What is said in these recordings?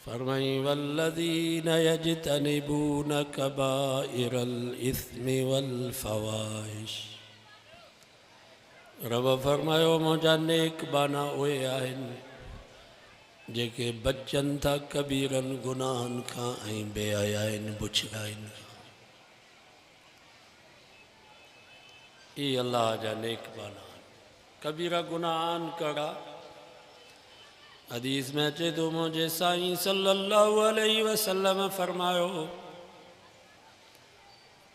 फरमाई वल्लज़ीन यज्तनिबून कबाइरल इस्मि वल फ़वाहिश। रब फरमायो मुंहिंजा नेक बाना उहे आहिनि जेके बचनि था कबीरनि गुनाहनि खां ऐं बेहयाइनि बुछड़ाइनि खां। ई अल्लाह जा नेक बाना कबीरा गुनाहनि कड़ा। हदीस में अचे तो मुझे साईं सल्लल्लाहु अलैहि वसल्लम फरमायो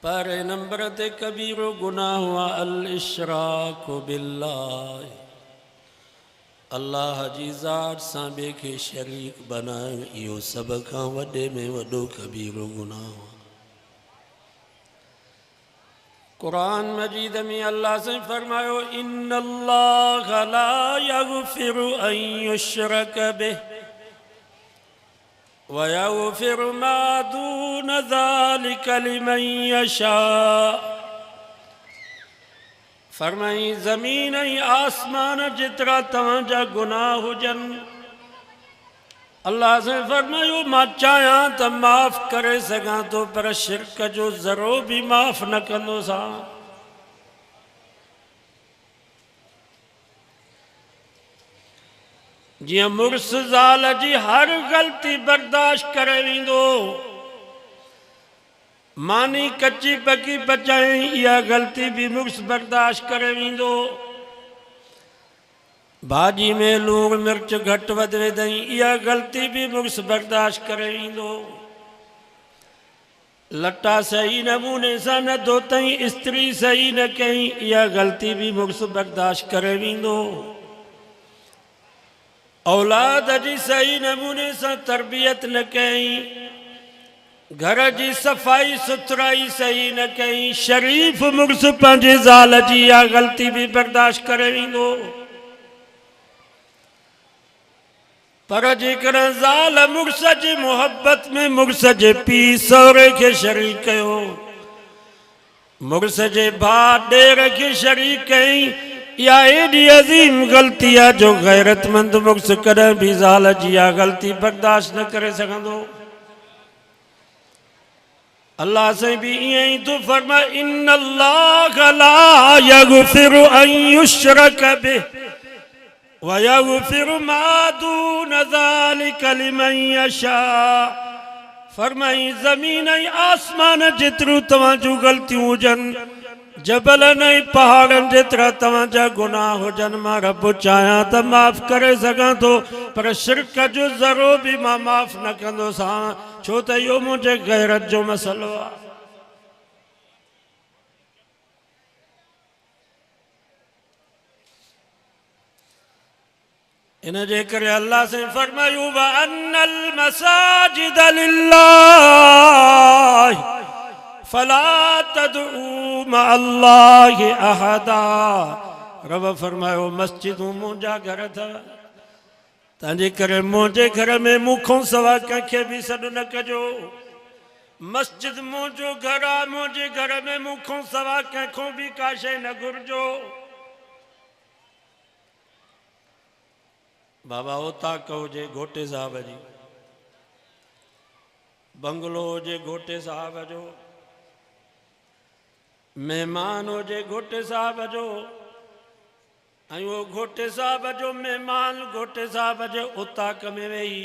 पर नंबर ते कबीरो गुनाह हुआ अल इशराकु बिल्लाह, अल्लाह जी ज़ात सां ॿिए खे शरीक बनाए। इहो सभ खां वॾे में वॾो कबीरो गुनाह हुआ। कुरान मजीद में अल्लाह से फरमायो इन्नल्लाह ला यग़फिरु अन युश्रक बिहि व यग़फिरु मा दून ज़ालिका लिमन यशा। फरमाई ज़मीन ऐं आसमान जेतिरा तव्हांजा गुनाह हुजनि, अल्लाह से फरमायो मां चाहियां त माफ़ करे सघां थो, पर शिरक जो ज़रो भी माफ़ न कंदोसां। जियां मुड़ुस ज़ाल जी हर ग़लती बर्दाश्त करे वेंदो, मानी कच्ची पकी पचाई इहा ग़लती भी मुड़ुस बर्दाश्त करे वेंदो। भाजी में लूण मिर्च घटि वधि विधई इहा ग़लती भी मुड़ुस बर्दाश्त करे वेंदो। लटा सही नमूने सां न धोतई, स्त्री सही न कई, इहा ग़लती भी मुड़ुस बर्दाश्त करे वेंदो। औलाद जी सही नमूने सां तरबियत न कई, घर जी सफ़ाई सुथराई सही न कई, शरीफ मुड़ुस पंहिंजे ज़ाल जी इहा ग़लती भी बर्दाश्त करे वेंदो। पर जेकॾहिं ज़ाल मुड़ुस जी मोहब्बत में मुड़ुस जे पीउ सहुरे खे शरीक कयो, मुड़ुस जे भाउ ॾेर खे शरीक कई, इहा एॾी अज़ीम ग़लती आहे जो गैरतमंद मुड़ुस कॾहिं भी ज़ाल जी इहा ग़लती बर्दाश्त न करे सघंदो। अल्लाह से भी ईअं ई थो फरमाए इन्नल्लाह ला यग़फिरु अन युश्रक बिहि व यग़फिरु मा दून ज़ालिका लिमन यशा। फरमाई ज़मीन ऐं आसमान जेतिरियूं तव्हां जूं ग़लतियूं हुजनि, जबलनि ऐं पहाड़नि जेतिरा तव्हांजा गुनाह हुजनि, मां रब चाहियां त माफ़ करे सघां थो, पर शिरक जो ज़रो भी मां माफ़ न कंदोसां, छो त इहो मुंहिंजे गैरत जो मसइलो आहे। इन जे करे अल्लाह से फरमायो व अन्नल मसाजिद लिल्लाह फला तदऊ मअल्लाहि अहदा। रब फरमायो मस्जिदूं मुंहिंजा घर अथव, तंहिंजे करे मुंहिंजे घर में मूंखां सवाइ कंहिंखे बि सॾु न कजो। मस्जिद मुंहिंजो घर आहे, मुंहिंजे घर में मूंखां सवाइ कंहिंखां बि का शइ न घुरिजो। बाबा ओताक हुजे घोटे साहब जी, बंगलो हुजे घोटे साहब जो, मेहमान हुजे घोटे साहब जो, ऐं उहो घोटे साहब जो मेहमान घोटे साहब जे ओताक में वेही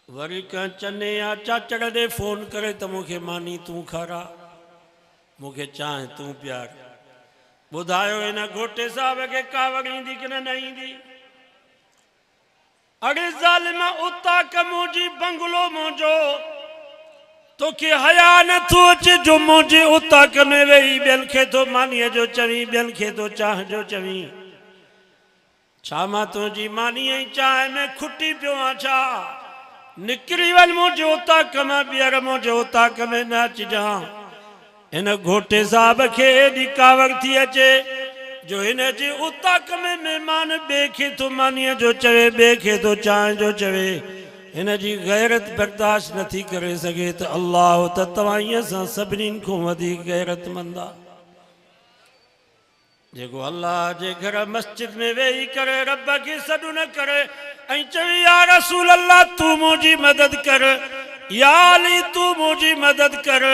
वरी कंहिं चने या चाचड़ ॾे फ़ोन करे त मूंखे मानी तूं खारा, मूंखे चांहि तूं प्यार। ॿुधायो हिन घोटे साहब खे कावड़ ईंदी की न ईंदी? अड़े ज़ालिमा ओताक मुंहिंजी बंगलो मुंहिंजो, तोखे हया नथो अचे जो मुंहिंजे ओताक में वेही ॿियनि खे थो मानीअ जो चवीं, ॿियनि खे थो चांहि जो चवीं। छा मां तुंहिंजी मानी ऐं चांहि में खुटी पियो आहियां छा? निकिरी वञ मुंहिंजे ओताक मां, ॿीहर मुंहिंजे ओताक में न अचिजांइ। हिन घोटे साहब खे एॾी कावड़ थी अचे जो हिन जे ओताक में महिमान ॿिए खे थो मानीअ जो चवे, ॿिए खे थो चांहि जो चवे। हिन जी गैरत बर्दाश्त नथी करे सघे त अल्लाह त तव्हां सां सभिनीनि खां वधीक गैरतमंद आहे। जेको अल्लाह जे घर मस्जिद में वेही करे रब खे सॾु न करे ऐं चवे या रसूल अल्लाह तू मुंहिंजी मदद कर, या अली तू मुंहिंजी मदद कर,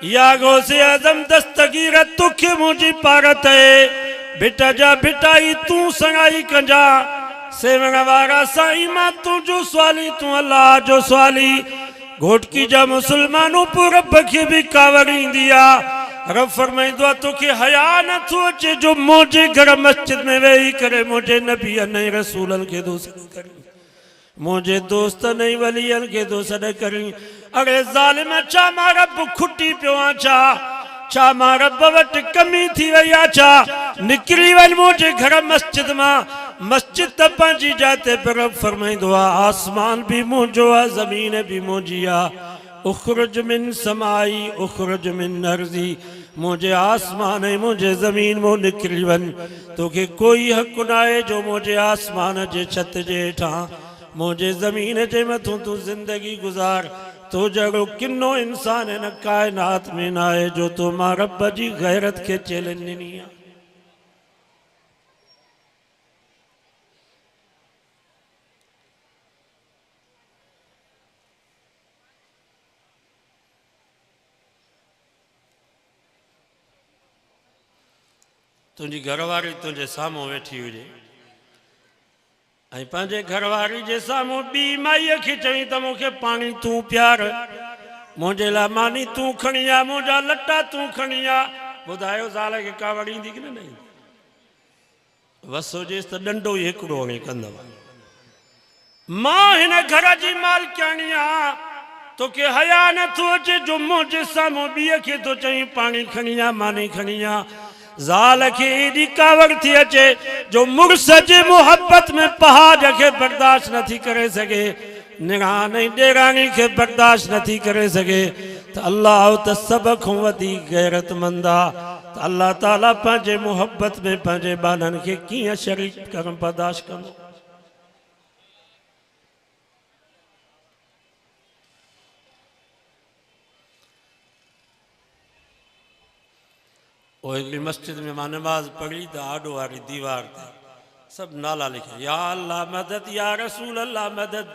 या गौसे आज़म दस्तगीर तोखे मुंहिंजी पारत है, बेटा जा बेटाई तू सगाई कंजा, सेवण वारा साईं मां तुंहिंजो स्वाली तू अल्लाह जो स्वाली, घोटकी जा मुसलमानों पो रब खे बि कावड़ ईंदी आहे। रब फरमाईंदो आहे तोखे हया नथो अचे जो मुंहिंजे घर मस्जिद में वेही करे मुंहिंजे नबी ऐं रसूलनि खे थो सॾु करी, मुंहिंजे दोस्तनि ऐं वलीअनि खे थो सॾु करी। अरे ज़ालिम छा मां रब खुटी पियो आहियां, छा मां रब वटि कमी थी वई आहे, छा निकिरी वञ मुंहिंजे घर मस्जिद मां। मस्जिद त पंहिंजी जाइ ते पर रब फरमाईंदो आहे आसमान बि मुंहिंजो आहे ज़मीन बि मुंहिंजी आहे। उखरुज मिन समाई उखरुज मिन अर्ज़ी, मुंहिंजे आसमान ऐं मुंहिंजे ज़मीन मां निकिरी वञ, तोखे कोई हक़ न आहे जो मुंहिंजे आसमान जे छत जे हेठां मुंहिंजे ज़मीन जे मथां तूं ज़िंदगी गुज़ार। तो जहिड़ो किनो इंसान हिन काइनात में न आहे जो तो मां रब जी गैरत खे चैलेंज ॾिनी आहे। तुझी घरवारी तुझे साम्हूं वेठी हुजे ऐं पंहिंजे घरवारी जे साम्हूं ॿी माईअ खे चई त मूंखे पाणी तूं प्यार, मुंहिंजे लाइ मानी तूं खणी आ, मुंहिंजा लटा तूं खणी आ। ॿुधायो ज़ाल खे कावड़ ईंदी की न ईंदी? वस हुजेसि त ॾंडो ई हिकिड़ो हणी कंदव। मां हिन घर जी मालिकाणी आहियां, तोखे हया नथो अचे जो मुंहिंजे साम्हूं ॿीअ खे थो चई पाणी खणी आ मानी खणी आ। ज़ाल खे एॾी कावड़ थी अचे जो मुड़ुस जे मोहब्बत में पहाड़ खे बर्दाश्त नथी करे सघे, निराण ऐं ॾेराणी खे बर्दाश्त नथी करे सघे, त अल्लाह त सभ खां वधीक गैरतमंद आहे। त अल्लाह ताला पंहिंजे मोहब्बत में पंहिंजे ॿारनि खे कीअं शरीक करणु बर्दाश्त कंदो? वो हिकिड़ी मस्जिद में मां नमाज पढ़ी त आॾो वारी दीवार ते सभु नाला लिखिया, या अल्लाह मदद, या रसूल अल्लाह मदद,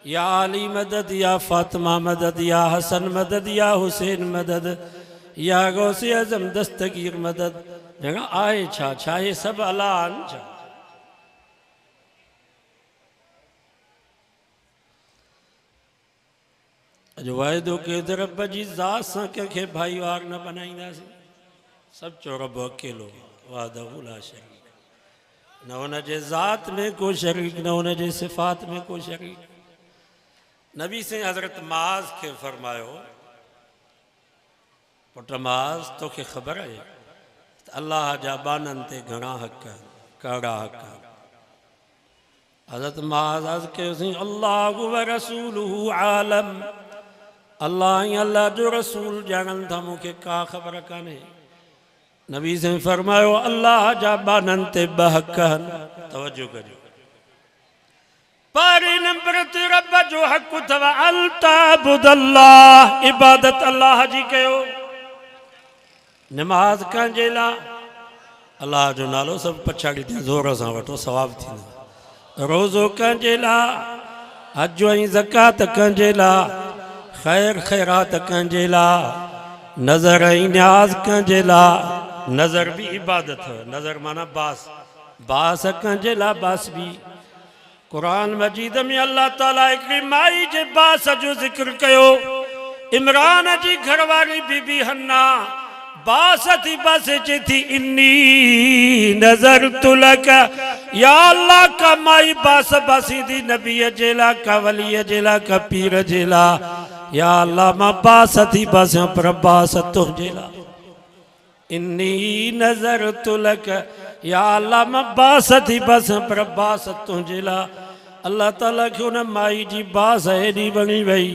या अली मदद, या फातिमा मदद, या हसन मदद, या हुसैन मदद, या गौसे आज़म दस्तगीर मदद। जगह आहे छा ये सभु अलाह आहिनि छा? अॼु वाइदो कयो त रब जी ज़ात सां कंहिंखे भाईवार न बनाईंदासीं। सब चो रब अकेलो वाहदहू ला शरीक, न हुन जे ज़ात में को शरीक, न हुन जे सिफ़ात में को शरीक। नबी से हज़रत माज़ के फरमायो, पुट माज़ तोखे ख़बर है अल्लाह जा बाननि ते घणा हक़, कहिड़ा हक़? हज़रत माज़ अर्ज़ कयोसीं अल्लाहु व रसूलुहु आलम, अल्लाह ऐं अल्लाह जो रसूल ॼाणनि था, मूंखे का ख़बर कान्हे। नबी से फरमायो अल्लाह जा बाननि ते ॿ हक़ आहिनि, तवजो करियो। पहिरीं नंबर ते रब जो हक़ अथव अल ताबुदल्लाह, इबादत अल्लाह जी कयो। नमाज कंहिंजे लाइ? अल्लाह जो नालो सभु पछाड़ी ते ज़ोर सां वठो, सवाब थींदो। रोज़ो कंहिंजे लाइ? हज ऐं ज़कात कंहिंजे लाइ? ख़ैर ख़ैरात कंहिंजे लाइ? नज़र ऐं न्याज़ कंहिंजे लाइ? नज़र भी इबादत है, नज़र माना बास, बास कंहिंजे लाइ? बास भी कुरान मजीद में अल्लाह ताला हिकिड़ी माई जे बास जो ज़िक्र कयो। इमरान जी घरवारी बीबी हन्ना बास थी बासे चे थी इन्नी नज़र तुलक, या अल्लाह का माई बास बासी दी नबी जेला का वली जेला का पीर जेला, या अल्लाह मां बास थी बासे पर बास तुझे ला। इन्नी नज़र तुलक, या अल्लाह मां बास थी बासे पर बास तुझे ला। अल्लाह ताला खे उन माई जी बास एॾी वणी वई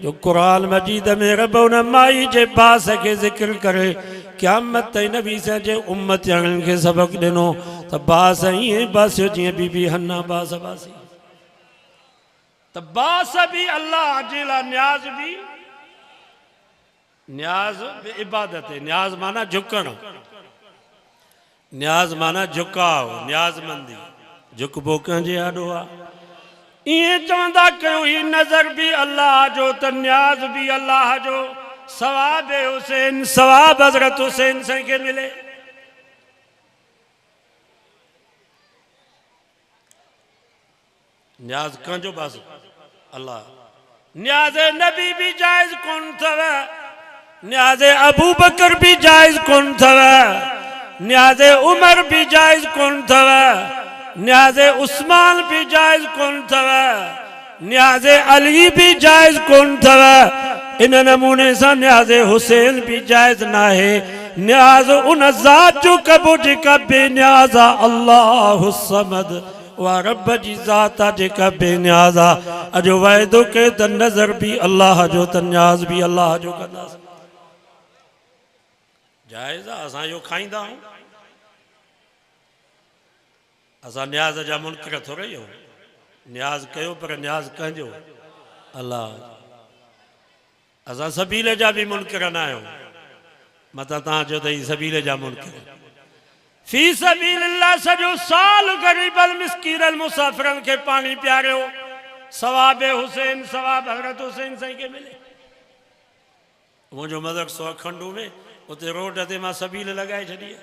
जो कुरान मजीद में रब उन माई जे बास के ज़िक्र करे क़यामत ताईं नबी सां जे उम्मतियुनि खे सबक ॾिनो त बास ईअं बासियो जीअं बीबी हन्ना बास बासी। त बास भी अल्लाह जे लाइ, न्याज़ भी, न्याज़ इबादत है, न्याज़ माना झुकण। न्याज़ माना झुकाव, न्याज़मंदी, झुकबो कंहिंजे आॾो आहे। इएं चवंदा कयो ही नज़र भी अल्लाह जो त न्याज़ भी अल्लाह जो। सवाब हुसैन, सवाब हज़रत हुसैन साईं खे मिले। न्याज़ कंहिंजो बस अल्लाह। न्याज़ नबी भी जायज़ कोन थव, न्याज़ अबू बकर भी जायज़ कोन थव, न्याज़ उमर भी जायज़ कोन थव, न्याज़ उस्मान भी जायज़ कोन थव, न्याज़ अली भी जायज़ कोन थव। इन नमूने से न्याज़ हुसैन भी जायज़ ना है। न्याज़ उन ज़ात जो कबो जेका बेनियाज़ आ, अल्लाहु समद वा रब जी ज़ात आ जेका बेनियाज़ आ। अजो वाइदो के त नज़र भी अल्लाह जो त न्याज़ भी अल्लाह जो कंदासीं। जायज़ आ, असां इहो खाईंदा आहियूं। असां न्याज़ जा मुनकर थोरे आहियूं। न्याज़ कयो पर न्याज़ कंहिंजो? अल्लाह। असां सबीले जा भी मुनकर न आहियूं। मतां तव्हां चयो त ही सबीले जा मुनकर। फी सबीलिल्लाह सॼो साल गरीबल मिस्कीनल मुसाफ़िरनि खे पानी पियारियो। सवाब हुसैन, सवाब हज़रत हुसैन साईं खे मिले। मुंहिंजो मदरसो अखंडू में, उते रोड ते मां सबील लॻाए छॾी आहे।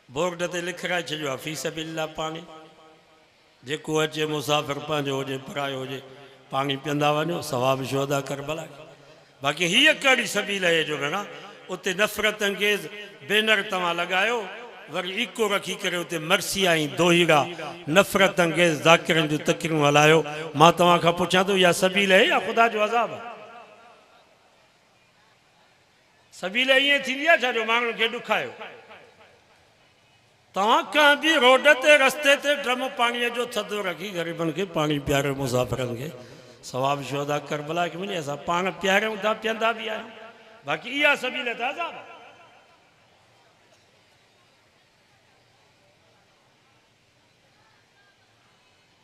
बोर्ड ते लिखाए छॾियो आहे फी सबीलिल्लाह पानी। जेको अचे मुसाफ़िर पंहिंजो हुजे परायो हुजे पानी पीअंदा वञो, सवाब छो अदा कर भला। बाक़ी हीअ कहिड़ी सबील आहे जो भेण उते नफ़रत अंगेज़ बैनर तव्हां लॻायो, वरी इको रखी करे उते मर्सी आई दोहिरा नफ़रत अंगेज़ ज़ाकिरनि जूं तकरियूं हलायो। मां तव्हां खां पुछां थो इहा सबील आहे या ख़ुदा जो अज़ाब आहे? सबील ईअं थींदी आहे छा जो माण्हुनि खे ॾुखायो? तव्हां कंहिं बि रोड ते रस्ते ते ड्रम पाणीअ जो थधो रखी ग़रीबनि खे पाणी पियारियो, मुसाफ़िरनि खे सवाब छो अदा कर भला के मिले। असां पाण पियारियूं था, पीअंदा बि आहियूं। बाक़ी इहा सबील त अज़ाब आहे।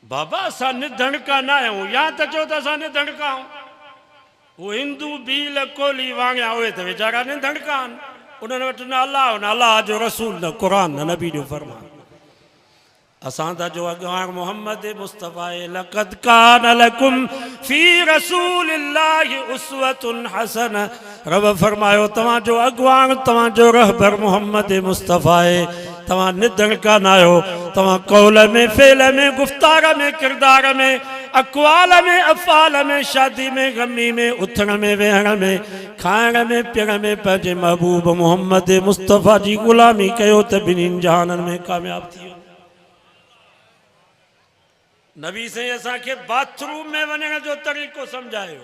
बाबा असां निधणका न आहियूं, या त चओ त असां निधणका आहियूं। उहे हिंदू भील कोली वांगिया उहे त वीचारा निधणका आहिनि। उन्हनि वटि न अलाह, न अलाह जो रसूल, न क़ुरान, न नबी जो फरमान। असां त जो अॻवान मोहम्मद मुस्तफ़ा लक़द कान लकुम फी रसूलिल्लाहि उस्वतुन हसन। रब फरमायो तव्हां जो अॻवान, तव्हां जो रहबर मोहम्मद मुस्तफ़ा आहे। तव्हां निधणका न आहियो। तव्हां कौल में, फेल में, गुफ्तार में, किरदार में, अक़वाल में, अफ़ाल में, शादी में, गमी में, उथण में, वेहण में, खाइण में, पीअण में पंहिंजे महबूब मोहम्मद मुस्तफ़ा जी ग़ुलामी कयो त ॿिन्हिनि जहाननि में कामयाब थी वियो। नबी साईं असांखे बाथरूम में वञण जो तरीक़ो सम्झायो।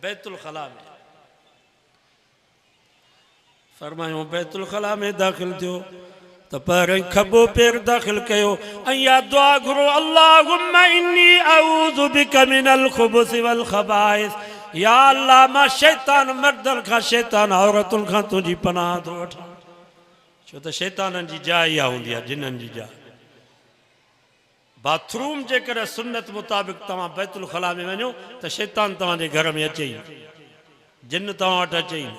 बैतुल खला में फरमायो, बैतुल खला में दाख़िल थियो त पहिरीं खबो पैर दाख़िल कयो ऐं इहा दुआ घुरो, अल्लाहुम्मा इन्नी अऊज़ु बिका मिनल खुबुस वल खबाइस। या अल्लाह मां शैतान मर्दनि खां, शैतान औरतुनि खां तुंहिंजी पनाह थो वठां। छो त शैताननि जी जाइ इहा हूंदी आहे, जिन्हनि जी जाइ। बाथरूम जेकर सुन्नत मुताबिक़ तव्हां बैतुल खला में वञो त शैतान तव्हांजे घर में अचे ई, जिन तव्हां वटि अचे ई।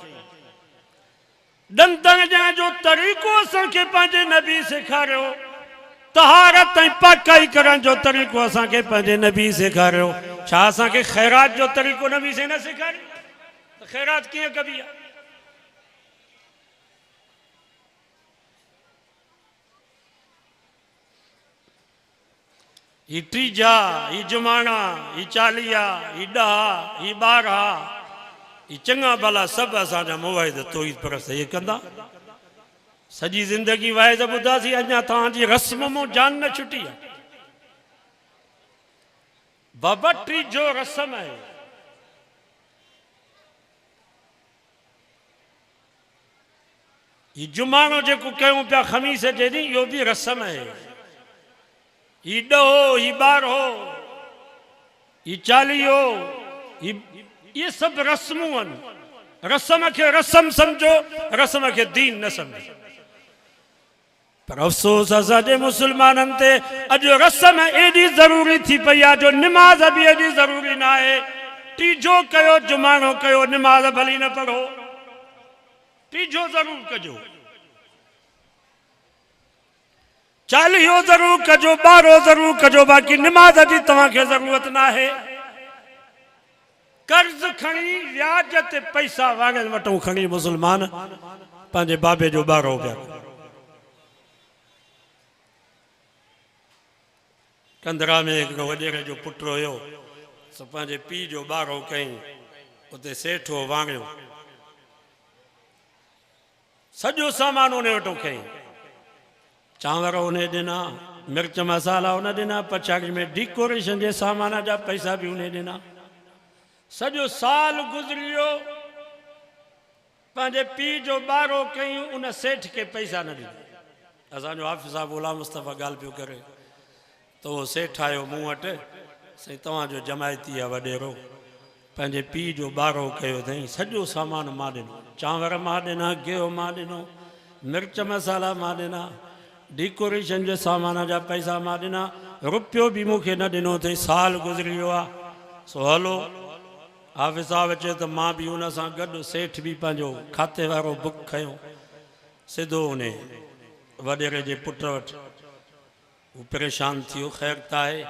ॾंदण ॾियण जो तरीक़ो असांखे पंहिंजे नबी सेखारियो। तहारत ऐं पाकाई करण जो तरीक़ो असांखे पंहिंजे नबी सेखारियो। छा असांखे ख़ैरात जो तरीक़ो नबी से न सेखारियो? त ख़ैरात कीअं कबी आहे? ही टीजा, ही जुमाणा, ही चालीहा, ही 10, ही 12, ही चङा भला सभु असांजा मुवाहिद तौहीद परस्त इहे कंदा। सॼी ज़िंदगी वाइद ॿुधासीं, अञा तव्हांजी रस्म मूं जान न छुटी आहे। बाबा टीजो रस्म आहे। ही जुमाणो जेको कयूं पिया ख़मीस जे ॾींहुं, इहो बि रस्म आहे। ही 10, ही 12, ही 40, ये सब रस्मूं आहिनि। रस्म खे रस्म सम्झो, रस्म खे दीन न सम्झो। पर अफ़सोस असांजे मुस्लमाननि ते अॼु रस्म एॾी ज़रूरी थी पई आहे जो निमाज़ बि एॾी ज़रूरी न आहे। टीजो कयो, जुमाणो कयो, निमाज़ भली न पढ़ो, टीजो ज़रूरु कजो। चालीहो ज़रूर कजो, 12 ज़रूर कजो, बाक़ी नमाज जी तव्हांखे ज़रूरत ना है। कर्ज खणी व्याज ते पैसा वांगल वटूं खणी मुसलमान पंहिंजे बाबे जो 12 पिया। कंदरा में हिकिड़ो वॾेरे जो पुटु हुयो, सो पंहिंजे पीउ जो 12 कई, उते सेठ हो वांगियो, सॼो सामान उन वटूं खई, चांवर उन ॾिना, मिर्च मसाला उन ॾिना, पछाड़ी में डेकोरेशन जे सामान जा पैसा बि उन ॾिना। सॼो साल गुज़रियो, पंहिंजे पीउ जो 12 कई, उन सेठ खे पैसा न ॾिना। असांजो हाफ़िज़ साहब गुलाम मुस्तफ़ा ॻाल्हि पियो करे, तो वो सेठ आयो मूं वटि, साईं तव्हांजो जमायती आहे वॾेरो, पंहिंजे पीउ जो 12 कयो अथई, सॼो सामान मां ॾिनो, चांवर मां ॾिना, गिहु मां ॾिनो, मिर्च मसाला मां ॾिना, डेकोरेशन जे सामान जा पैसा मां ॾिना, रुपयो बि मूंखे न ॾिनो अथई, साल गुज़री वियो आहे। सो हलो, हाफ़िज़ साहब अचे त मां बि उन सां गॾु, सेठ बि पंहिंजो खाते वारो बुक खयो, सिधो उन वॾेरे जे पुट वटि। वो परेशान थियो, ख़ैर त आहे,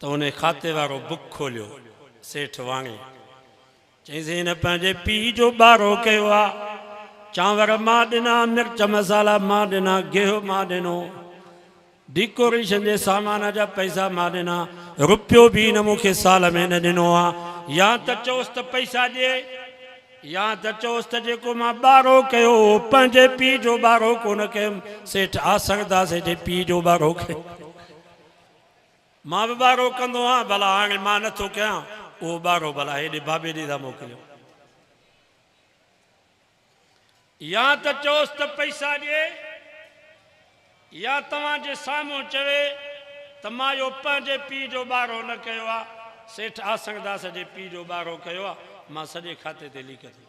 त उन खाते वारो बुक खोलियो, सेठ वांगे चईंसि हिन पंहिंजे पीउ जो 12 कयो आहे, चांवर मां ॾिना, मिर्च मसाला मां ॾिना, गिहु मां ॾिनो, डेकोरेशन जे सामान जा पैसा मां ॾिना, रुपयो बि न मूंखे साल में न ॾिनो आहे। या त चओसि त पैसा ॾिए, या त चओसि त जेको मां 12 कयो पंहिंजे पीउ जो 12 कोन कयुमि। सेठ आसरदास जे पीउ जो 12 कयो, मां बि 12 कंदो आहियां, भला हाणे मां नथो कयां, उहो 12 भला हेॾे बाबे ॾे था मोकिलियो। या त चओसि त पैसा ॾिए, या तव्हांजे साम्हूं चवे त मां इहो पंहिंजे पीउ जो 12 न कयो आहे, सेठ आसरदास जे पीउ जो 12 कयो आहे, मां सॼे खाते ते लिख थी।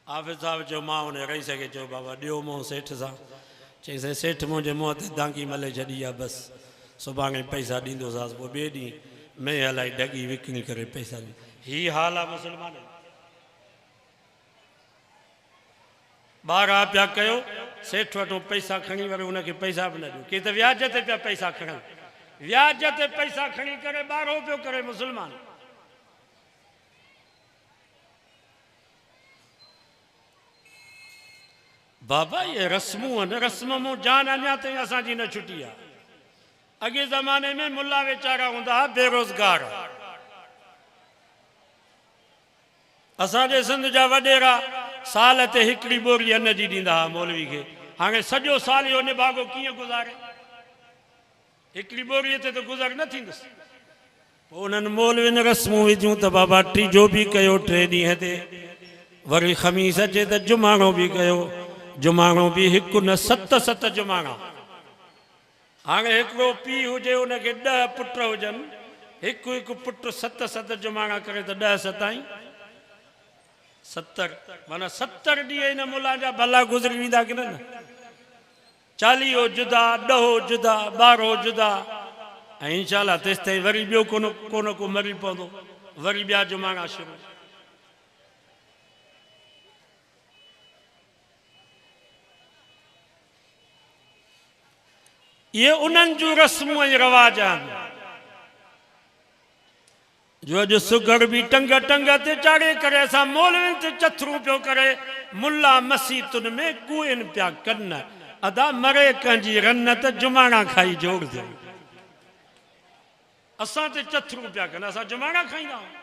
हाफ़िज़ साहब चयो मां उन रही सघे, चयो बाबा ॾियो मूं सेठ सां। चईं सेठ मुंहिंजे मुंहं ते दांगी मले छॾी आहे, बसि सुभाणे पैसा ॾींदोसांसि, पोइ ॿिए ॾींहुं मैं हलाई डगी विकिणी करे पैसा ॾी। हीअ हाल आहे मुस्लमान। 12 पिया कयो, सेठ वटूं पैसा खणी वरी उनखे पैसा बि न ॾियो, के त व्याज ते पिया पैसा खणनि, व्याज ते पैसा खणी करे 12 पियो करे मुसलमान। बाबा ये रस्मूं आहिनि, रस्म मूं जान अञा ताईं असांजी न छुटी आहे। अॻे ज़माने में मुल्ला वेचारा हूंदा हुआ बेरोज़गार, असांजे सिंध जा वॾेरा साल ते हिकिड़ी बोरी अन्न जी ॾींदा हुआ मौलवी खे। हाणे सॼो साल इहो निभागो कीअं गुज़ारे, हिकिड़ी बोरीअ ते त गुज़र न थींदुसि। पोइ उन्हनि मौलवियुनि रस्मूं विधियूं त बाबा टीजो बि कयो 3 ॾींहं ते, वरी ख़मीस अचे त जुमाणो बि कयो, जुमाणो बि हिकु न 7 जुमाणा। हाणे हिकिड़ो पीउ हुजे उनखे 10 पुट हुजनि, हिकु हिकु पुटु 7 जुमाणा करे त 10 7 70, माना 70 ॾींहं हिन मुला जा भला गुज़री वेंदा की न। 40 जुदा, 10 जुदा, 12 जुदा, ऐं इंशाअल्लाह तेसि ताईं वरी ॿियो कोन को मरी पवंदो, वरी ॿिया जुमाणा शुरू। ये उन्हनि जूं रस्मूं ऐं रवाज आहिनि जो अॼु सुगड़ बि टंग टंग ते चाढ़े करे असां मौलवियुनि ते चथरूं पियो करे, मुल्ला मसीतुनि में कुएनि पिया कनि, अदा मरे कंहिंजी रन त जुमाणा खाई जोड़ दे। असां ते चथरूं पिया कनि, असां जुमाणा खाईंदा आहियूं।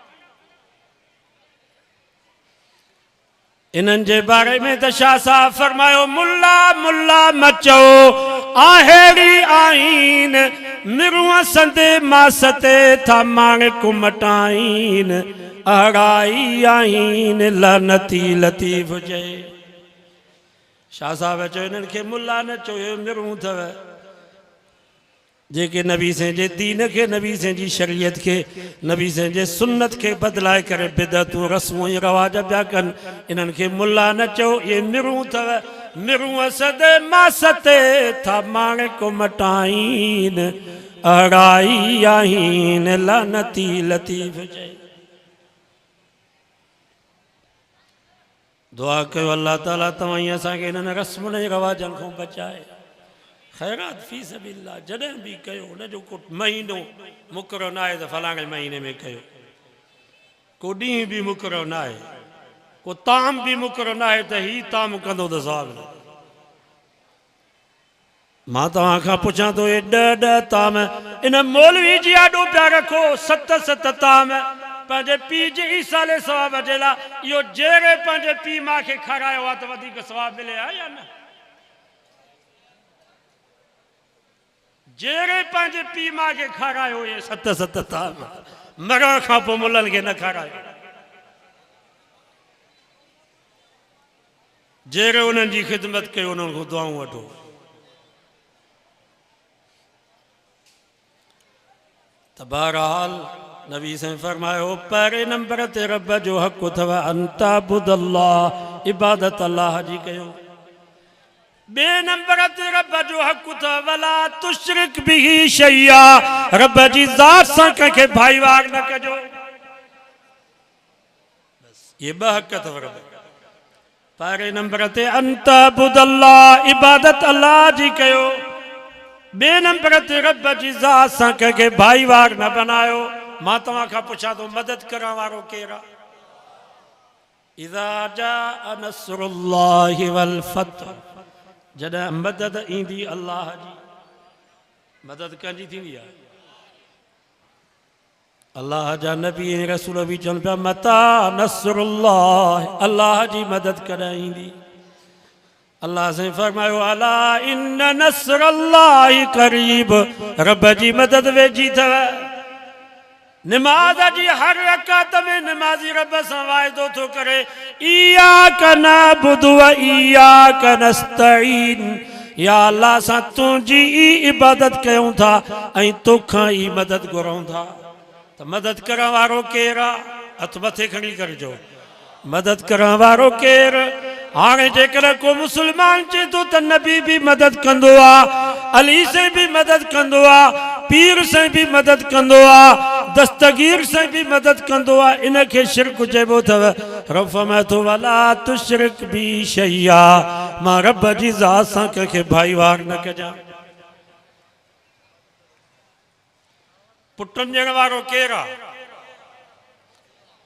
इन्हनि जे बारे में त शाह साहब फरमायो, मुल्ला मुल्ला मचो आहेड़ी आईन, मिरुआ संदे मासते था मांग कुमटाइन, अड़ाई आईन लनती लतीफ जे। शाह साहब चयो इन्हनि खे मुल्ला न चयो, मिरूं अथव जेके नबी से जे दीन के, नबी से जी शरीयत के, नबी से जे सुन्नत के बदलाए करे बिदतूं रस्मूं ऐं रवाज पिया कनि। इन्हनि खे मुल्ला न चयो, ये मिरूं अथव, मिरूं असद मासते था मांग कुमटाइन, अड़ाई आहीन लानती लतीफ जे। दुआ कयो अल्लाह ताला तव्हां असांखे इन्हनि रस्मुनि ऐं रवाजनि खां बचाए। ख़ैरात फी सबिल्लाह जॾहिं बि कयो हुनजो को महीनो मुक़ररु न आहे त फलाणे महीने में कयो, को ॾींहुं बि मुक़ररु न आहे, को ताम बि मुक़ररु न आहे त हीउ ताम कंदो त सवाबु न। मां तव्हां खां पुछां थो हे 10 ताम इन मौलवी जी आॾो पिया रखो, 7 ताम पंहिंजे पीउ जे ईसाले सवाब जे लाइ, इहो जहिड़े पंहिंजे पीउ माउ खे खारायो आहे त वधीक सवाब मिले हा या न? जहिड़े पंहिंजे पीउ माउ खे खारायो इहे 7 ताम, मरण खां पोइ मुलनि खे न खारायो। जहिड़े उन्हनि जी ख़िदमत कयो उन्हनि खां दुआऊं वठो। त बहरहाल नबी साईं फरमायो पहिरें नंबर ते रब जो हक़ अथव अंताबुदल्लाह, इबादत अल्लाह जी कयो। ॿिए नंबर ते रब जो हक़ अथव वला तुशरिक बिही शैया, रब जी ज़ात सां कंहिंखे भाईवार न कजो। बस ये 2 हक़ अथव रब। पहिरें नंबर ते अंताबुदल्लाह, इबादत अल्लाह जी कयो। ॿिए नंबर ते रब जी ज़ात सां कंहिंखे भाईवार न बनायो। मां तव्हां खां पुछां थो मदद करण वारो केरु आहे? इज़ा जाअ नस्रुल्लाहि वल फतह, जॾहिं मदद ईंदी अल्लाह जी। मदद कंहिंजी थींदी आहे? अल्लाह जा नबी ऐं रसूल बि चवनि पिया मता नस्रुल्लाह, अल्लाह जी मदद कॾहिं ईंदी? अल्लाह साईं फरमायो अला इन्न नस्रल्लाहि करीब, रब जी मदद वेझी अथव। निमाज़ जी हर रकात में निमाज़ी रब सां वाइदो थो करे, इय्याक नअबुदु व इय्याक नस्तईन, या अल्लाह सां तुंहिंजी ई इबादत कयूं था ऐं तोखां ई मदद घुरूं था। त मदद करण वारो केरु आहे? हथ मथे खणी करजो। मदद करण वारो केरु? हाणे जेकर को मुसलमान चे तो त नबी भी मदद कंदो आ, अली से भी मदद कंदो आ, पीर से भी मदद कंदो आ, दस्तगीर से भी मदद कंदो आ। इनके शिरक चइबो अथव। रब फरमाए थो वला तुशरिक बी शैया, मां रब जी ज़ात सां कंहिंखे भाईवार न कजां। पुटनि ॾियण वारो केरु आहे?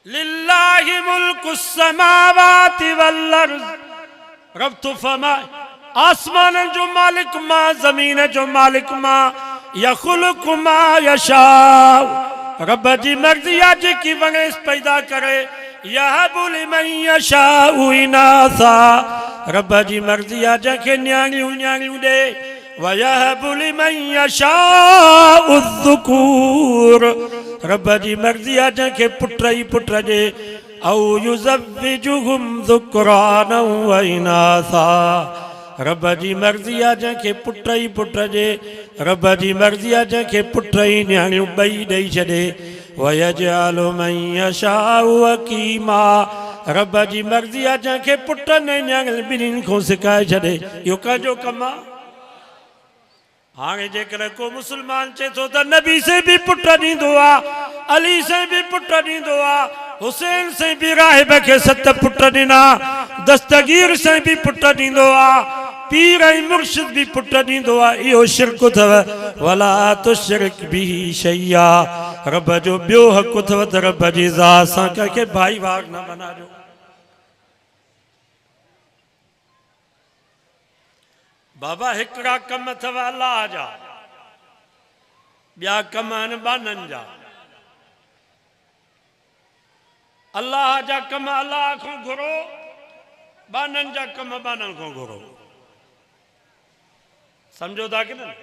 लिल्लाहि मुल्कु समावाति वल अर्ज़, रब तो फरमाए आसमान जो मालिक मां, ज़मीन जो मालिक मां, यख़्लुक़ु मा यशाउ, रब जी मर्ज़ी आहे जेकी वणेसि पैदा करे। यहबु लिमन यशाउ इनासा, रब जी मर्ज़ी आहे जंहिंखे न्याणियूं न्याणियूं ॾे। वयहबु लिमन यशाउ ज़ुकूर, रब जी मर्ज़ी आहे जंहिंखे पुट ई पुट ॾे। औ युज़व्विजुहुम ज़ुक्रानन व इनासा, रब जी मर्ज़ी आहे जंहिंखे पुट ई पुट ॾे। रब जी मर्ज़ी आहे जंहिंखे पुट ई न्याणियूं ॿई ॾेई छॾे। वयजअलु मन यशाउ अकीमा, रब जी मर्ज़ी आहे जंहिंखे पुटनि ऐं न्याणियुनि ॿिन्हिनि खां सिकाए छॾे। इहो कंहिंजो कमु आहे? हाणे जेकर को मुसलमान चे तो त नबी से भी पुट ॾींदो आहे, अली से भी पुट ॾींदो आहे, हुसैन से भी राहिब खे 7 पुट ॾिना, दस्तगीर से भी पुट ॾींदो आहे, पीर ऐं मुर्शिद भी पुट ॾींदो आहे। इहो शिरक अथव। वला तुशरिक बिही शैया, रब जो ॿियो हक़ अथव त रब जी ज़ात सां कंहिंखे भाईवार न बनाजो। बाबा हिकिड़ा कम अथव अल्लाह जा, ॿिया कम आहिनि बाननि जा। अल्लाह जा कम अल्लाह खां घुरो, बाननि जा कम बाननि खां घुरो। सम्झो था की न?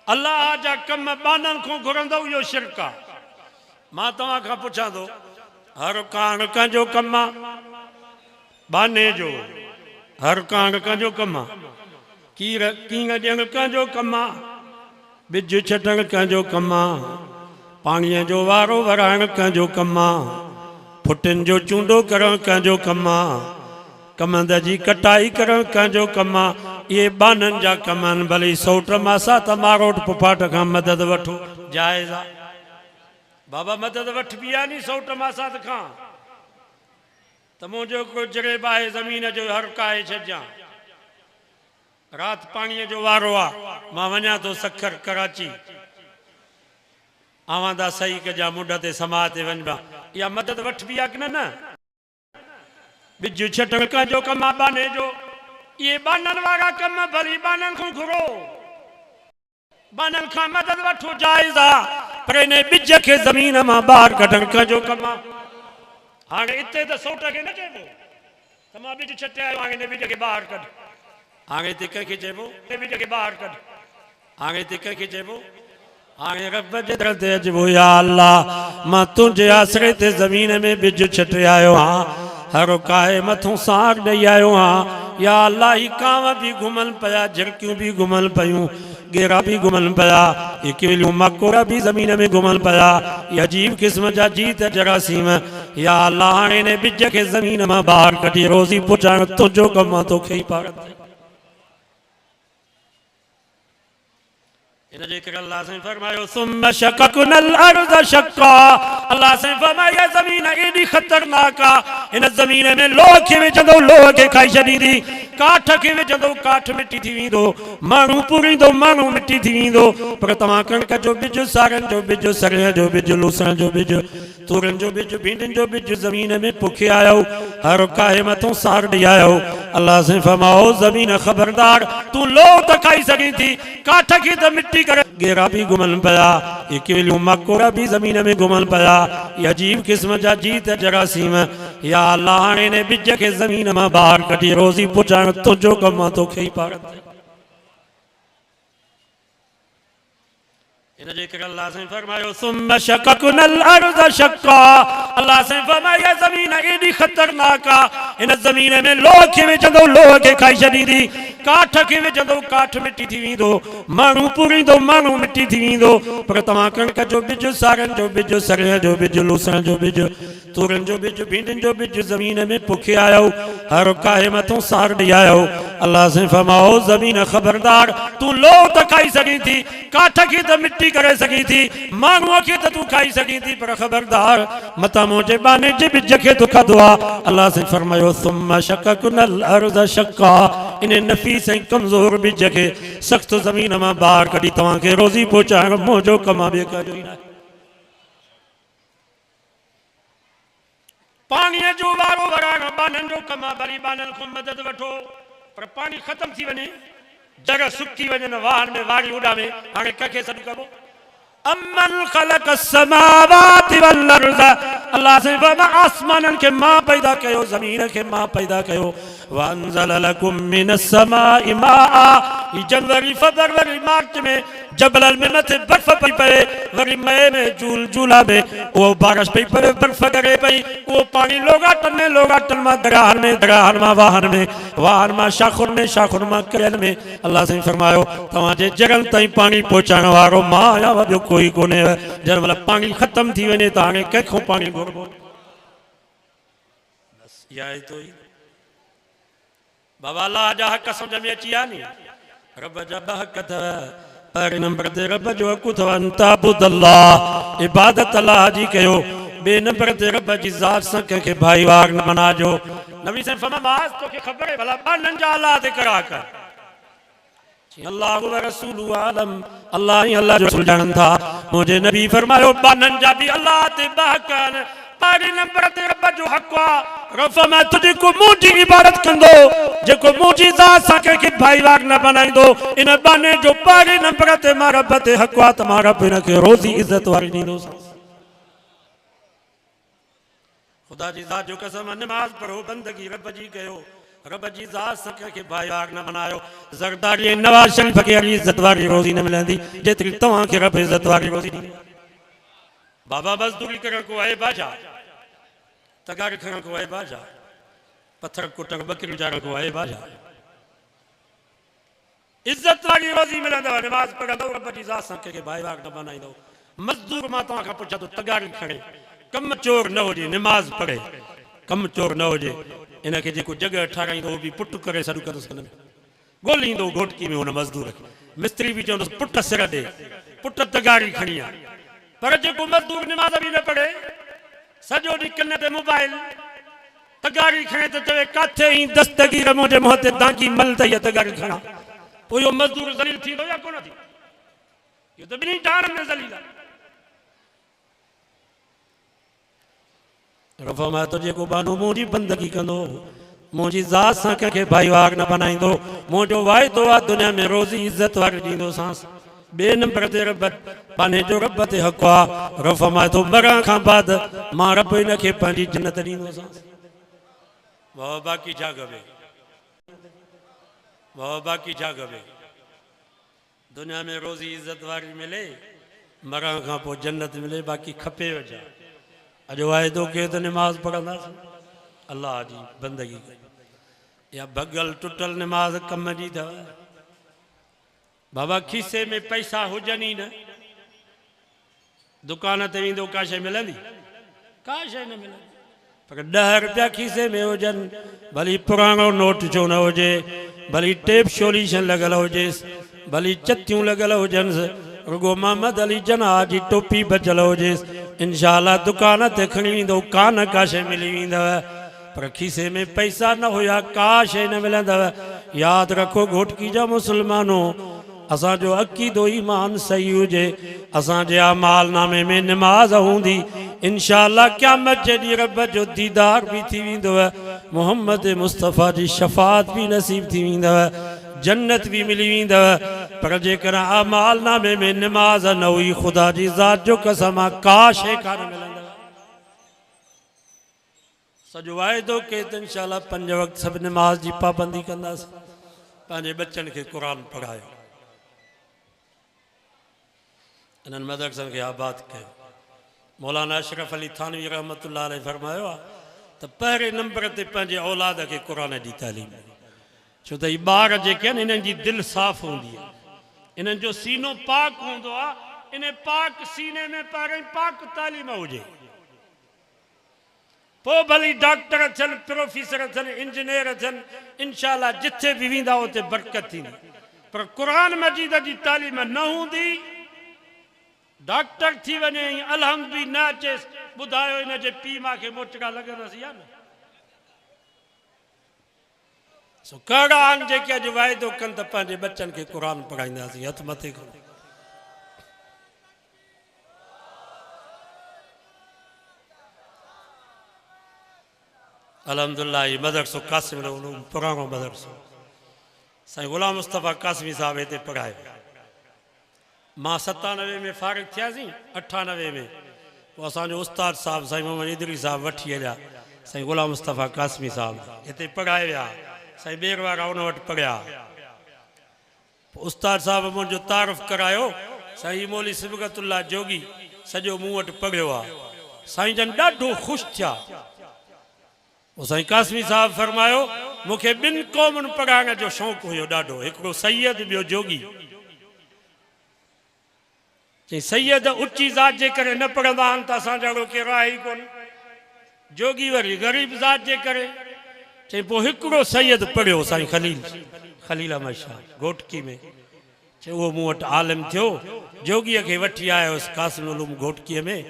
अल्लाह जा कम बाननि खां घुरंदव, इहो शिरक आहे। मां तव्हां खां पुछां थो, हर कांड कंहिंजो कमु आहे? बाने जो। हर कांड कंहिंजो कमु आहे? कीर कींग ॾियणु कंहिंजो कमु आहे? बिज छटणु कंहिंजो कमु आहे? पाणीअ जो वारो वराइणु कंहिंजो कमु आहे? फुटिन जो चूंडो करणु कंहिंजो कमु आहे? कमंद जी कटाई करणु कंहिंजो कमु आहे? इहे बाननि जा कम आहिनि। भले सौट मासा त मारोट पुफाट खां मदद वठो, जाइज़ आहे। बाबा मदद वठबी आहे नी सौट मासात खां? तो मुझे गुजरे बाहे ज़मीन जो हर काए छजा रात पानी जो वारो आ मां वञा तो सखर कराची आवादा सही कजा मुंड ते समा ते वञबा या मदद वठ भी आ कि न बिज छटण का जो कम बाने जो ये बानन वारा कम भली बानन को घुरो बानन का मदद वठो जायज़ आ पर ने बिज के जमीन मां बाहर कढण का जो कम हाणे इते तो सोट के न चेबो तमा बिज छटे आयो हाणे ने बिज के बाहर कढ हाणे ते के चेबो ने बिज के बाहर कढ हाणे ते के चेबो हाणे रब जे दर ते अचबो या अल्लाह मां तुंहिंजे आसरे ते ज़मीन में बिज छटे आयो हां हर काए मथों साग ॾेई आयो हां या अल्लाह ही कांव भी घुमन पया झिरकियूं भी घुमन पयूं गेरा भी घुमन पया किलियूं मकोड़ा भी ज़मीन में घुमन पया ये अजीब किस्म जा जीत जरासीम या अल्लाह हाणे ने बिज के ज़मीन मां बाहर कढी रोज़ी पुचाइण तुंहिंजो कमु आहे तोखे ई पाण अल्लाह से फरमायो सुम्मा शक़क़नल अर्ज़ शक़्क़ा अल्लाह से फरमाया ज़मीन एडी खतरनाक आ इन ज़मीन में लोह खे विझंदो लोह खे खाई छॾींदी काठ खे विझंदो काठ मिटी थी वेंदो माण्हू पूरींदो माण्हू मिटी थी वेंदो पर तव्हां कणिक जो बिज सारनि जो बिज सरियं जो बिज लूसण जो बिज तूरनि जो बिज भींडियुनि जो बिज ज़मीन में पोखे आयो हर काहे मथों सार ॾेई आयो अल्लाह से फरमाओ ज़मीन ख़बरदार तूं लोह त खाई सघीं थी काठ खे त मिटी करे गेरा भी घुमन पया किलियूं मकोड़ा भी ज़मीन में घुमन पया ये अजीब किस्म जा जीत जरासीम या अल्लाह हाणे ने बिज के ज़मीन मां बाहर कढी रोज़ी पुचाइण तुंहिंजो कमु आहे तोखे ई पाण अल्लाह से फरमायो सुम्मा शक़क़नल अर्ज़ शक़्क़ा अल्लाह से फरमाया ज़मीन एडी खतरनाक आ इन ज़मीन में लोह खे विझंदो लोह खे खाई छॾींदी काठ खे विझंदो काठ मिटी थी वेंदो माण्हू पूरींदो माण्हू मिटी थी वेंदो पर तव्हां कणिक जो बिज सारनि जो बिज सरियं जो बिज लूसण जो बिज तूरनि जो बिज भींडियुनि जो बिज ज़मीन में पोखे आयो हर काहे मथों सार ॾेई आयो अल्लाह से फरमाओ ज़मीन ख़बरदार तूं लोह त खाई सघीं थी काठ खे त मिटी करे सघीं थी माण्हूअ खे त तूं खाई सघीं थी पर ख़बरदार मतां मुंहिंजे बाने जे बिज खे तूं खाधो आहे अल्लाह से फरमायो सुम्मा शक़क़नल अर्ज़ शक़्क़ा इन नफ़ीस ऐं कमज़ोर बिज खे सख़्त ज़मीन मां ॿाहिरि कढी तव्हांखे रोज़ी पहुचाइण मुंहिंजो कमु आहे ॿिए काजो ई न पाणीअ जो वारो वराइण बाननि जो कमु आहे भली बाननि खां मदद वठो पर पाणी ख़तम थी वञे जॻह सुकी वञनि वाहन में वारी उॾामे हाणे कंहिंखे सॾु कबो अमन ख़लक़ समावाति वल अर्ज़ अल्लाह से फरमा आसमाननि खे मां पैदा कयो ज़मीन खे मां पैदा कयो वअंज़ल लकुम मिनस समाइ माआ ई जनवरी फरवरी मार्च में जबलनि में मथे बर्फ़ पई पए वरी मई में जून जुलाई में उहो बारिश पई पए बर्फ़ करे पई उहो पाणी लोगाटनि मां दरियाहनि मां वाहन मां शाखुनि मां करियनि में अल्लाह साईं फरमायो तव्हांजे जगनि ताईं पाणी पहुचाइण वारो मां आहियां ॿियो कोई कोन्हे जंहिं महिल पाणी ख़तम थी वञे त हाणे कंहिंखां पाणी घुरबो इहा आहे तो बाबा अल्लाह जा हक़ सम्झ में अची विया नी रब जा ॿ हक़ अथव पहिरें नंबर ते रब जो हक़ अथव अंताबुदल्लाह इबादत अल्लाह जी कयो ॿिए नंबर ते रब जी ज़ात सां कंहिंखे भाईवार न बणाइजो नबी साईं फरमायो तोखे ख़बर आहे भला ॿाननि जा अलाह ते करा कर अल्लाह व रसूल आलम अल्लाह ही अल्लाह जो रसूल ॼाणनि था मुंहिंजे नबी फरमायो ॿाननि जा बि अल्लाह ते ॿ हक़ आहिनि पहिरें नंबर ते रब जो हक़ आहे रफ़ में तू जेको मुंहिंजी इबादत कंदो जेको मुंहिंजी ज़ात सां कंहिंखे भाईवार न बणाईंदो इन बाने जो पहिरें नंबर ते मां रब ते हक़ आहे त मां रब हिनखे रोज़ी इज़त वारी ॾींदुसि ख़ुदा जी ज़ात जो कसम नमाज़ पढ़ो बंदगी रब जी कयो रब जी ज़ात सां कंहिंखे भाईवार न बणायो ज़रदारी नवाज़ शरीफ़ खे अहिड़ी इज़त वारी रोज़ी न मिलंदी जेतिरी तव्हांखे रब इज़त वारी रोज़ी ॾींदी बाबा मज़दूरी करण को आहे बाजा तगार खणण को आहे बाजा पत्थर कुटण बकरी चारण को आहे बाजा इज़त वारी रोज़ी मिलंदव नमाज़ पढ़ंदव रब जी ज़ात सां कंहिंखे भाईवार न बणाईंदव मज़दूर मां तव्हां खां पुछां थो तगारी खणे कम चोर न हुजे नमाज़ पढ़े कम चोर न हुजे इनखे जेको जॻह ठाराईंदो उहो बि पुट करे सॾु कंदुसि हिन में ॻोल्हींदो घोटकी में हुन मज़दूर खे मिस्त्री बि चवंदुसि पुट सिर ॾे पुट तगारी खणी आहे पर जेको मज़दूर नमाज़ बि न पढ़े सॼो ॾींहुं कन ते मोबाइल तगारी खणे तो चवे काथे ही दस्तगीर मुझे मोहते दागी मल त ये तगारी खणा पोइ यो मजदूर ज़लील थींदो या कोन थी यो त ॿिन्ही टारनि में ज़लील आहे रफ़मा तो जेको बानो मुंहिंजी बंदगी कंदो मुंहिंजी ज़ात सां कंहिंखे भाईवार न बनाईंदो मुंहिंजो वाइदो आहे दुनिया में रोज़ी इज़त वारी ॾींदोसांसि बे नंबर ते रब पाने जो रब ते हक़ आहे रफ़मा तो मरण खां बाद मां रब इन खे पंहिंजी जन्नत ॾींदोसांसि बाक़ी छा खपे बाक़ी छा खपे दुनिया में रोज़ी इज़त वारी मिले मरण खां पोइ जन्नत मिले बाक़ी खपे छा अॼु वाइदो कयो त निमाज़ पढ़ंदासीं अल्लाह जी बंदगी या भॻल टुटल निमाज़ कम जी अथव बाबा खीसे में पैसा हुजनि ई न दुकान ते वेंदो का शइ मिलंदी का शइ न मिलंदी पर 10 रुपया खीसे में हुजनि भली पुराणो नोट छो न हुजे भली टेप सोल्यूशन लॻल हुजेसि भली चतियूं लॻल हुजनि रुगो मोहम्मद अली जना जी टोपी बचल हुजेसि इंशाअल्लाह दुकान ते खणी वेंदो कान का शइ मिली वेंदव पर खीसे में पैसा न हुया का शइ न मिलंदव यादि रखो घोटकी जा मुसलमानो असांजो अक़ीदो ईमान सही हुजे असांजे अमालनामे में निमाज़ हूंदी इंशाअल्लाह क़यामत जे ॾींहुं रब जो दीदार भी थी वेंदव मोहम्मद मुस्तफ़ा जी शफ़ाअत भी नसीब थी वेंदव जन्नत भी मिली वेंदव पर जेकर अमालनामे में निमाज़ न हुई खुदा जी ज़ात जो कसम आहे का शइ कान मिलंदव सॼो वाइदो के त इंशाअल्लाह 5 वक़्त सभु निमाज़ जी पाबंदी कंदासीं पंहिंजे बच्चनि खे क़ुर पढ़ायो इन्हनि मदरसनि खे आबाद कयो मौलाना अशरफ अली थानवी रहमतुल्लाह अलैह फरमायो आहे त पहिरें नंबर ते पंहिंजे औलाद खे क़ुर जी तालीम छो त हीअ ॿार जेके आहिनि इन्हनि जी दिलि साफ़ हूंदी आहे इन्हनि जो सीनो पाक हूंदो आहे इन पाक सीने में पहिरें पाक तालीम हुजे पोइ भली डॉक्टर थियनि प्रोफेसर थियनि इंजीनियर थियनि इंशाअल्लाह जिथे बि वेंदा उते बरकत थींदी पर क़ुर मजीद जी तालीम न हूंदी डॉक्टर थी वञे अलहम भी न अचेसि ॿुधायो इन जे पीउ मां खे मोटका लॻंदसि या न सो कहिड़ा आहिनि जेके अॼु वाइदो कनि त पंहिंजे बच्चनि खे क़ुर पढ़ाईंदासीं हथ मथे खणो अल्हम्दुलिल्लाह ये मदरसो कासिम पुराणो मदरसो साईं गुलाम मुस्तफ़ा कासमी साहब हिते पढ़ायो मां 97 में फारिग थियासीं 98 में पोइ असांजो उस्ताद साहब साईं मोहम्मद इदरी साहब वठी हलिया साईं गुलाम मुस्तफ़ा कासमी साहब हिते पढ़ाए विया साईं ॿेर वारा उन वटि पढ़िया पोइ उस्ताद साहब मुंहिंजो तारुफ़ करायो साईं मौली सिबगतुल्लाह जोगी सॼो मूं वटि पढ़ियो आहे साईं जन ॾाढो ख़ुशि थिया साईं कासमी साहब फरमायो मूंखे 2 क़ौमुनि पढ़ाइण जो शौक़ु हुयो ॾाढो हिकिड़ो सैयद ॿियो जोगी चई सैयद उची ज़ात जे करे न पढ़ंदा आहिनि त असां जहिड़ो केरु आहे ई कोन जोगी वरी ग़रीब ज़ात जे करे चई पोइ हिकिड़ो सैयद पढ़ियो साईं खलील अहमद शाह घोटकी में चई उहो मूं वटि आलिम थियो जोगीअ खे वठी आयोसि कासिम उलूम घोटकीअ में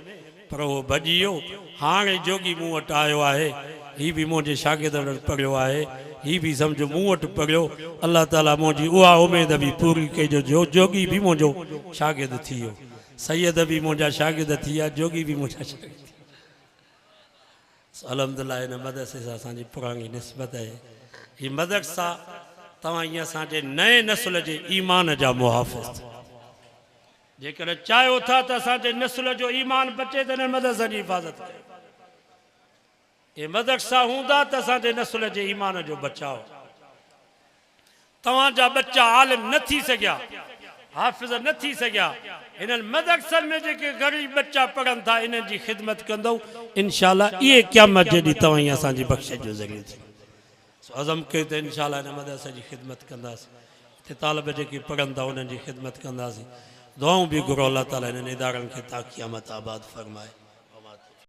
पर उहो भॼी वियो हाणे जोगी मूं वटि आयो आहे ही भी मुझे शागिर्द पढ़ियो है ही भी समझो मूं वटि पढ़ियो अल्लाह ताला मुझी उहा उम्मीद भी पूरी कई जो जोगी भी मुझो शागिर्द थी वियो सैयद भी मुझा शागिर्द थी विया जोगी भी मुझा शागिर्द अल्हम्दुलिल्लाह इन मदरसे सां असांजी पुरानी निस्बत है ये मदरसा तव्हां ईअं असांजे नए नस्ल जे ईमान जा मुहाफ़िज़ जेकर चाहियो था त असांजे नस्ल जो ईमान बचे त इन मदरसे जी हिफ़ाज़त कयो ये मदरसा हूंदा त असांजे नस्ल जे ईमान जो बचाव तव्हांजा बच्चा आलिम न थी सघिया हाफ़िज़ न थी सघिया इन्हनि मदरसनि में जेके ग़रीब बच्चा पढ़नि था इन्हनि जी ख़िदमत कंदो इंशाअल्लाह इहे क़यामत जे ॾींहुं तव्हां ई असांजी बख़्शिश जो ज़रियो थी अज़म कयो त इंशाअल्लाह इन मदरसे जी ख़िदमत कंदासीं हिते तालिब जेके पढ़नि था उन्हनि जी ख़िदमत कंदासीं दुआऊं बि घुरो अल्लाह ताला इन्हनि इदारनि खे ता क़यामत आबाद फ़रमाए